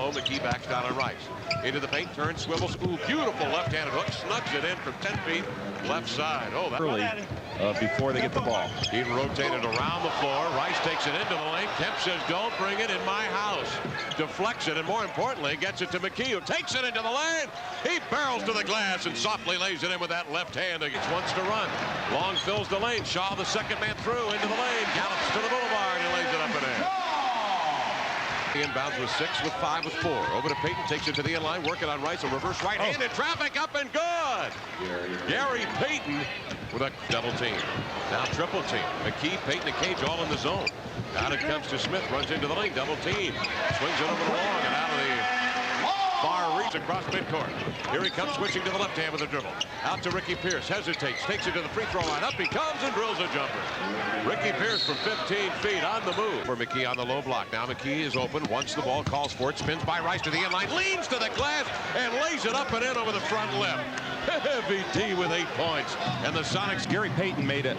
low. McKee backs down on Rice. Into the paint, turns, swivels. Ooh, beautiful left-handed hook. Snugs it in from 10 feet left side. Oh, that early before they get the ball. He rotated around the floor. Rice takes it into the lane. Kemp says, don't bring it in my house. Deflects it, and more importantly, gets it to McKee, who takes it into the lane. He barrels to the glass and softly lays it in with that left hand. He wants to run. Long fills the lane. Shaw, the second man through, into the lane. Gallops to the boulevard and lays it up and in. Inbounds with 6, with 5, with 4. Over to Payton, takes it to the inline, working on Rice. A reverse right-handed traffic up and good. Gary Payton with a double team. Now triple team. McKee, Payton, and Cage all in the zone. Out it comes to Smith, runs into the lane, double team. Swings it over the wall and out of the far reach across midcourt. Here he comes, switching to the left hand with a dribble. Out to Ricky Pierce, hesitates, takes it to the free throw line. Up he comes and drills a jumper. Ricky Pierce from 15 feet on the move. For McKee on the low block. Now McKee is open, wants the ball, calls for it, spins by Rice to the inline, leans to the glass, and lays it up and in over the front lip. Heavy D with 8 points. And the Sonics. Gary Payton made it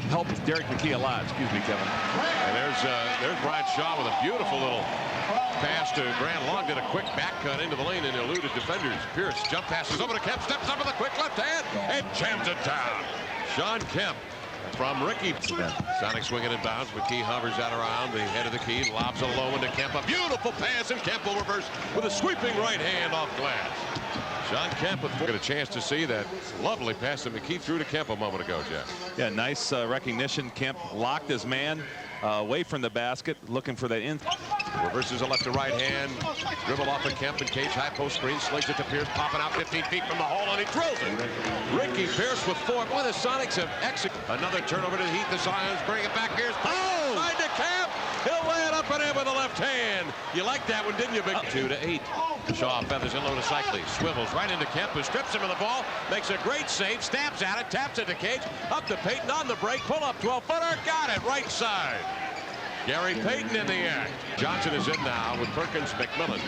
helped Derek McKee a lot. Excuse me, Kevin. And there's Brian Shaw with a beautiful little pass to Grant Long. Did a quick back cut into the lane and eluded defenders. Pierce jump passes over to Kemp, steps up with a quick left hand and jams it down. Sean Kemp from Ricky. Sonic swinging in bounds. McKee hovers out around the head of the key, lobs it low into Kemp. A beautiful pass, and Kemp will reverse with a sweeping right hand off glass. Sean Kemp with get a chance to see that lovely pass that McKee threw to Kemp a moment ago, Jeff. Yeah, nice recognition. Kemp locked his man away from the basket, looking for that in. Reverses a left to right hand. Dribble off of Kemp and Cage. High post screen. Slings it to Pierce. Popping out 15 feet from the hole, and he drills it. Ricky Pierce with 4. Boy, the Sonics have executed. Another turnover to the Heat. The Sonics bring it back. Here's side to Kemp. He'll lay it up and in with the left hand. You like that one, didn't you, Big? 2 to 8. Shaw feathers in low to Cycli. Swivels right into Kemp, who strips him of the ball. Makes a great save. Stabs at it. Taps it to Cage. Up to Payton on the break. Pull up 12-footer. Got it. Right side. Gary Payton in the act. Johnson is in now with Perkins, McMillan.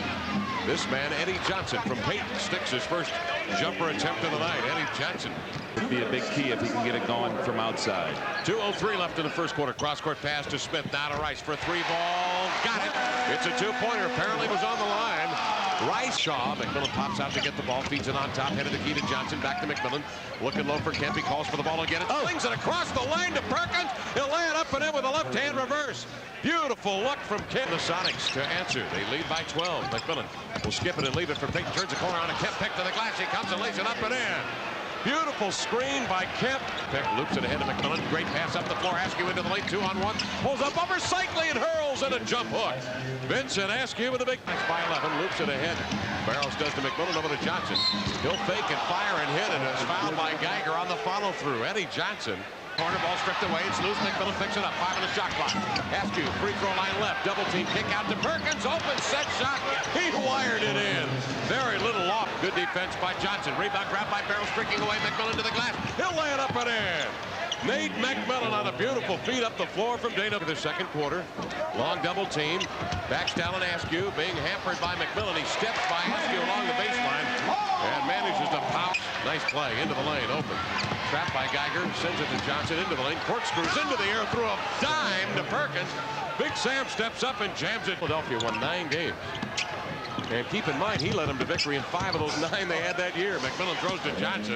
This man, Eddie Johnson from Payton, sticks his first jumper attempt of the night. Eddie Johnson. Would be a big key if he can get it going from outside. 2:03 left in the first quarter. Cross-court pass to Smith. Now to Rice for a 3-ball. Got it. It's a 2-pointer. Apparently was on the line. Rice, Shaw, McMillan pops out to get the ball, feeds it on top, head of the key to Johnson, back to McMillan, looking low for Kemp, he calls for the ball again, flings it across the lane to Perkins, he'll lay it up and in with a left-hand reverse. Beautiful look from Kemp. The Sonics to answer, they lead by 12. McMillan will skip it and leave it for Payton, turns the corner on a Kemp, pick to the glass, he comes and lays it up and in. Beautiful screen by Kemp. Peck loops it ahead to McMillan. Great pass up the floor. Askew into the lane. 2-on-1. Pulls up over Cycli and hurls in a jump hook. Vincent Askew with a big pass by 11. Loops it ahead. Barrows does to McMillan over to Johnson. He'll fake and fire and hit, and it's fouled by Geiger on the follow through. Eddie Johnson. Corner ball stripped away. It's loose. McMillan picks it up. 5 on the shot clock. Askew, free throw line left. Double team kick out to Perkins. Open set shot. He wired it in. Very little off. Good defense by Johnson. Rebound grab by Barrows, streaking away. McMillan to the glass. He'll lay it up and in. Nate McMillan on a beautiful feed up the floor from Dana for the second quarter. Long double team. Backs down on Askew. Being hampered by McMillan. He steps by Askew along the baseline and manages to pounce. Nice play into the lane. Open. Trapped by Geiger. Sends it to Johnson into the lane. Corkscrews into the air through a dime to Perkins. Big Sam steps up and jams it. Philadelphia won 9 games. And keep in mind, he led them to victory in 5 of those 9 they had that year. McMillan throws to Johnson.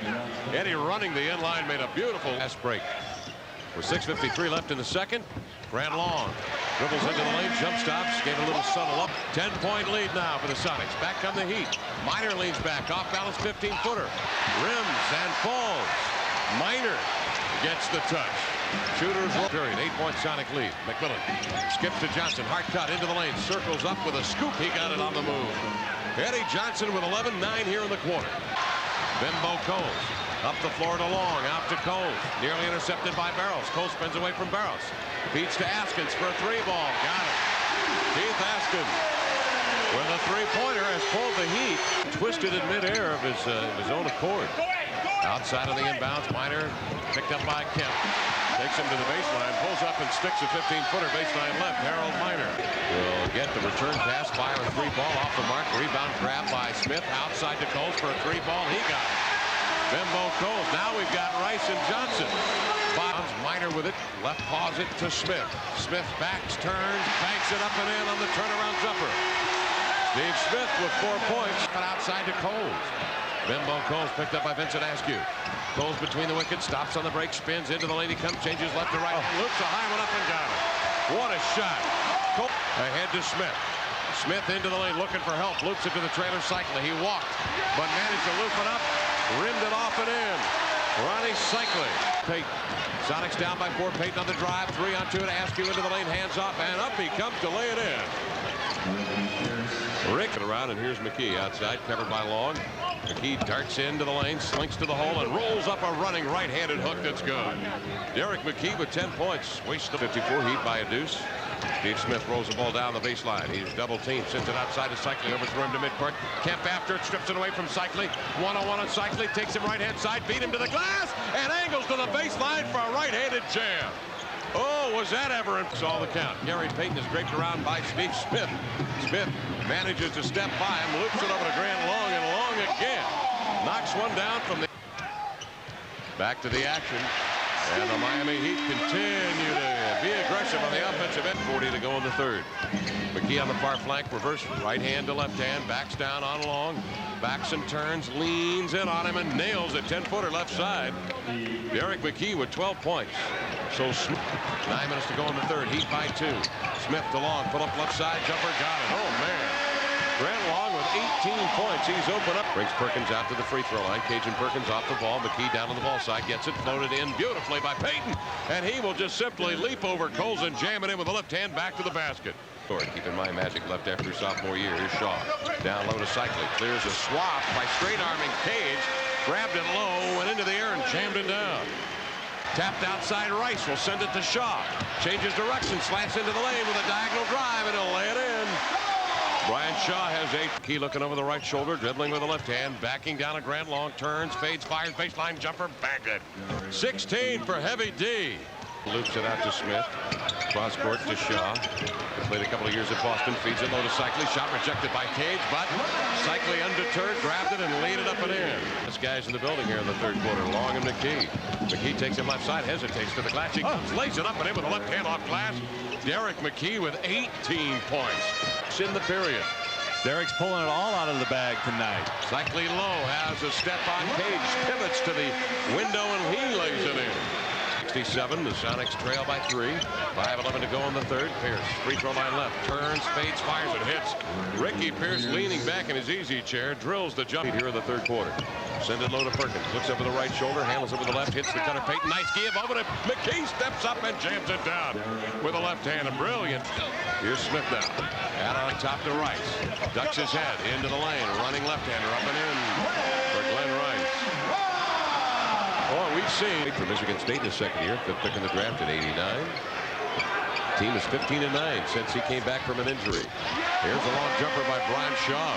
Eddie running the inline made a beautiful Fastbreak. With 6:53 left in the second, Grant Long dribbles into the lane, jump stops, gave a little subtle up. 10-point lead now for the Sonics. Back come the Heat. Miner leans back, off balance 15-footer. Rims and falls. Miner gets the touch. Shooters roll. Period. 8-point Sonic lead. McMillan skips to Johnson. Hard cut into the lane. Circles up with a scoop. He got it on the move. Eddie Johnson with 11-9 here in the quarter. Bimbo Coles. Up the floor to Long. Out to Coles. Nearly intercepted by Barrows. Coles spins away from Barrows. Feeds to Askins for a 3-ball. Got it. Keith Askins with a 3-pointer has pulled the Heat. Twisted in midair of his own accord. Outside of the inbounds, Miner picked up by Kemp. Takes him to the baseline, pulls up and sticks a 15-footer baseline left. Harold Miner will get the return pass, fire a 3-ball off the mark. Rebound grab by Smith. Outside to Coles for a 3-ball. He got it. Bimbo Coles. Now we've got Rice and Johnson. Bounds, Miner with it. Left paws it to Smith. Smith backs, turns, banks it up and in on the turnaround jumper. Steve Smith with 4 points. But outside to Coles. Bimbo Coles picked up by Vincent Askew. Coles between the wickets, stops on the break, spins into the lane. He comes, changes left to right. Loops a high one up and got it. What a shot. Coles ahead to Smith. Smith into the lane looking for help. Loops it to the trailer cycling. He walked, but managed to loop it up. Rimmed it off and in. Ronnie cycling. Peyton. Sonics down by 4. Peyton on the drive. 3-on-2 to Askew into the lane. Hands off and up he comes to lay it in. Rick around, and here's McKee outside, covered by Long. McKee darts into the lane, slinks to the hole, and rolls up a running right-handed hook that's good. Derek McKee with 10 points. Wastes the 54 heat by a deuce. Steve Smith rolls the ball down the baseline. He's double teamed, sends it outside to Cycling, overthrow him to midcourt. Kemp after it, strips it away from Cycling. 1-on-1 on Cycling, takes him right-hand side, beat him to the glass, and angles to the baseline for a right-handed jam. Oh, was that ever? Saw the count. Gary Payton is draped around by Steve Smith. Smith manages to step by him, loops it over to Grant Long, and Long again. Knocks one down from the... Back to the action. And the Miami Heat continue to be aggressive on the offensive end. 40 to go in the third. McKee on the far flank, reverse right hand to left hand, backs down on Long, backs and turns, leans in on him and nails a 10-footer left side. Derek McKee with 12 points. So 9 minutes to go in the third. Heat by 2. Smith to Long, pull up left side, jumper, got it. Oh man. Grant Long with 18 points. He's open up. Brings Perkins out to the free throw line. Cajun Perkins off the ball. McKee down on the ball side. Gets it floated in beautifully by Payton. And he will just simply leap over Coles and jam it in with the left hand back to the basket. Keep in mind, Magic left after his sophomore year. Here's Shaw. Down low to Cycling. Clears a swap by straight arming Cage. Grabbed it low, went into the air and jammed it down. Tapped outside Rice will send it to Shaw. Changes direction, slants into the lane with a diagonal drive, and he'll lay it in. Brian Shaw has 8. Key looking over the right shoulder, dribbling with the left hand, backing down a Grant Long, turns, fades, fires, baseline jumper, bagged it. 16 for Heavy D. Loops it out to Smith. Cross court to Shaw. Played a couple of years at Boston. Feeds it low to Cycling. Shot rejected by Cage, but Cycling undeterred, grabbed it and laid it up and in. This guy's in the building here in the third quarter. Long and McKee. McKee takes him left side, hesitates to the glass. He comes, lays it up and in with a left hand off glass. Derek McKee with 18 points. In the period. Derek's pulling it all out of the bag tonight. Cycling low, has a step on Cage, pivots to the window and he lays it in. 67, the Sonics trail by 3. 5:11 to go in the third. Pierce, free throw line left, turns, fades, fires, and hits. Ricky Pierce leaning back in his easy chair, drills the jump here in the third quarter. Send it low to Perkins, looks over the right shoulder, handles it with the left, hits the cutter. Peyton, nice give over to McKee, steps up and jams it down with the left hand. A brilliant. Here's Smith now. Out on top to Rice. Ducks his head into the lane, running left-hander up and in for Glenn Rice. Well, we've seen for Michigan State in his second year, 5th pick in the draft at 89. Team is 15-9 since he came back from an injury. Here's a long jumper by Brian Shaw.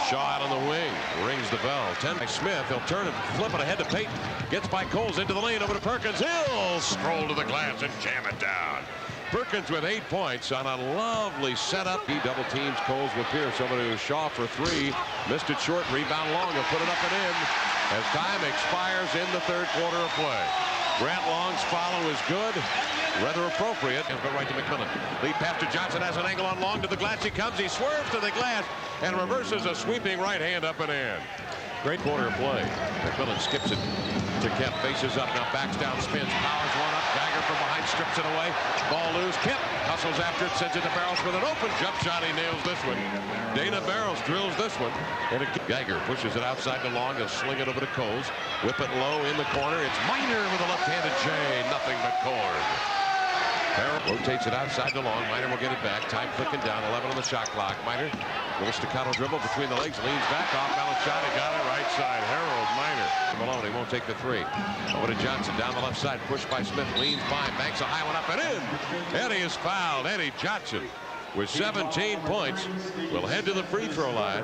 Shaw out on the wing, rings the bell. 10 by Smith. He'll turn it, flip it ahead to Peyton. Gets by Coles into the lane, over to Perkins. He'll stroll to the glass and jam it down. Perkins with 8 points on a lovely setup. He double teams Coles with Pierce over to Shaw for 3. Missed it short. Rebound Long. He'll put it up and in as time expires in the third quarter of play. Grant Long's follow is good. Rather appropriate. He'll go right to McMillan. Lead pass to Johnson, has an angle on Long to the glass. He comes. He swerves to the glass and reverses a sweeping right hand up and in. Great quarter of play. McMillan skips it to Kemp. Faces up now. Backs down. Spins. Powers one up. Geiger from behind. Strips it away. Ball loose. Kemp hustles after it. Sends it to Barrows with an open jump shot. He nails this one. Dana Barrows drills this one. And Geiger pushes it outside to Long. He'll sling it over to Coles. Whip it low in the corner. It's Miner with a left-handed J. Nothing but cord. Barrows rotates it outside to Long. Miner will get it back. Time clicking down. 11 on the shot clock. Miner, little staccato dribble between the legs. Leans back. Off balance shot. He got it right side. Harold Miner. Malone. He won't take the 3. Over to Johnson. Down the left side. Pushed by Smith. Leans by. Banks a high one up and in. Eddie is fouled. Eddie Johnson with 17 points will head to the free throw line.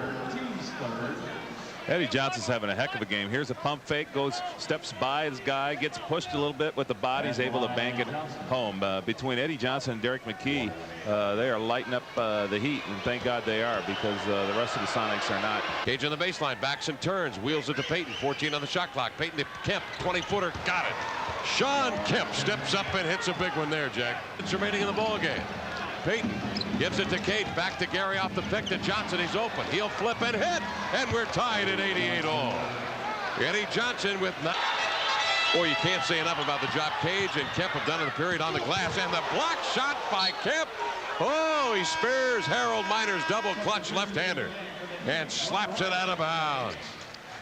Eddie Johnson's having a heck of a game. Here's a pump fake, goes, steps by his guy, gets pushed a little bit with the body, he's able to bank it home. Between Eddie Johnson and Derek McKee, they are lighting up the Heat, and thank God they are, because the rest of the Sonics are not. Cage on the baseline, backs and turns, wheels it to Peyton. 14 on the shot clock. Peyton to Kemp, 20-footer, got it. Sean Kemp steps up and hits a big one there, Jack. It's remaining in the ball game. Peyton Gives it to Cage. Back to Gary off the pick to Johnson. He's open. He'll flip and hit. And we're tied at 88 all. Eddie Johnson with... Boy, you can't say enough about the job Cage and Kemp have done in the period on the glass. And the block shot by Kemp. Oh, he spares Harold Miner's double clutch left-hander and slaps it out of bounds.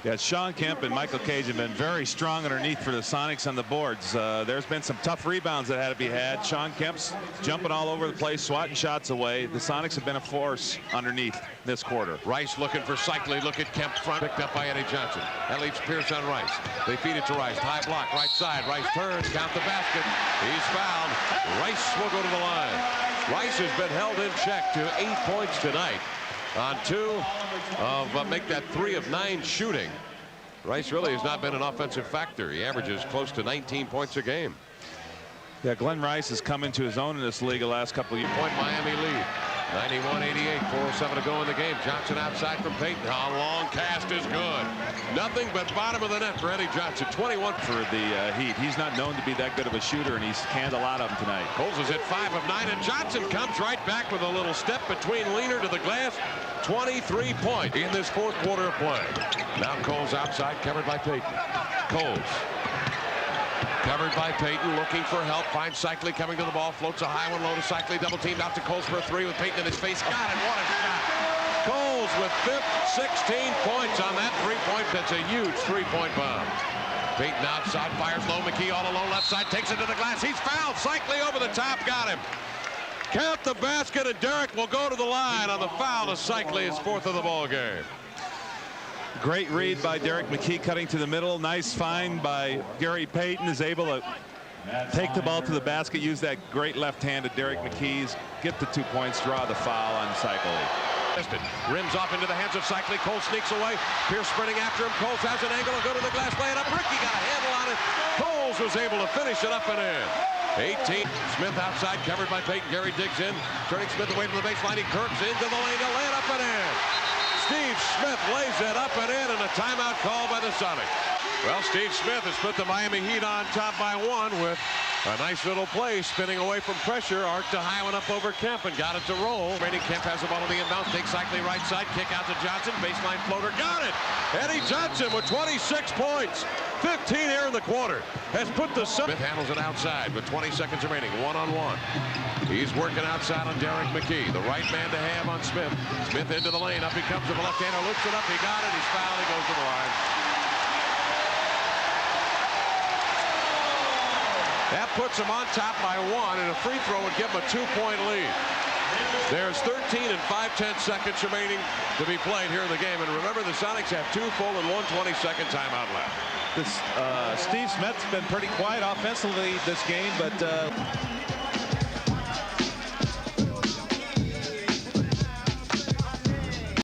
Yeah, Sean Kemp and Michael Cage have been very strong underneath for the Sonics on the boards. There's been some tough rebounds that had to be had. Sean Kemp's jumping all over the place, swatting shots away. The Sonics have been a force underneath this quarter. Rice looking for Cycli. Look at Kemp front. Picked up by Eddie Johnson. That leaves Pierce on Rice. They feed it to Rice. High block, right side. Rice turns, count the basket. He's fouled. Rice will go to the line. Rice has been held in check to 8 points tonight on 2 of make that 3 of 9 shooting. Rice really has not been an offensive factor. He averages close to 19 points a game. Yeah, Glenn Rice has come into his own in this league the last couple of years. Point Miami lead. 91-88, 4:07 to go in the game. Johnson outside from Payton. A long cast is good. Nothing but bottom of the net for Eddie Johnson. 21 for the Heat. He's not known to be that good of a shooter, and he's canned a lot of them tonight. Coles is at 5 of 9, and Johnson comes right back with a little step between leaner to the glass. 23 points in this 4th quarter of play. Now Coles outside, covered by Payton. Coles. Covered by Payton, looking for help. Finds Cycli coming to the ball. Floats a high one low to Cycli. Double teamed out to Coles for a 3 with Payton in his face. Got it. What a shot. Coles with 16 points on that 3-point. That's a huge 3-point bomb. Payton outside, fires low. McKee all alone left side. Takes it to the glass. He's fouled. Cycli over the top. Got him. Count the basket, and Derek will go to the line on the foul to Cycli. His 4th of the ball game. Great read by Derek McKee, cutting to the middle. Nice find by Gary Payton, is able to take the ball to the basket, use that great left hand of Derek McKee's, get the 2 points, draw the foul on Cycli. Rims off into the hands of Cycli. Cole sneaks away. Pierce sprinting after him. Coles has an angle and go to the glass, lay it up. Ricky got a handle on it. Coles was able to finish it up and in. 18. Smith outside, covered by Payton. Gary digs in, turning Smith away from the baseline. He curves into the lane to lay it up and in. Steve Smith lays it up and in, and a timeout call by the Sonics. Well, Steve Smith has put the Miami Heat on top by 1 with a nice little play, spinning away from pressure. Arc to high one up over Kemp and got it to roll. Brady Kemp has the ball on the inbound. Takes Cycli right side. Kick out to Johnson. Baseline floater. Got it. Eddie Johnson with 26 points. 15 here in the quarter. Has put the... Smith handles it outside with 20 seconds remaining. 1-on-1. He's working outside on Derek McKee. The right man to have on Smith. Smith into the lane. Up he comes with a left-hander. Loops it up. He got it. He's fouled. He goes to the line. That puts him on top by 1, and a free throw would give him a 2-point lead. There's 13 and 5/10 seconds remaining to be played here in the game. And remember, the Sonics have 2 full and 1 20-second timeout left. Steve Smith's been pretty quiet offensively this game, but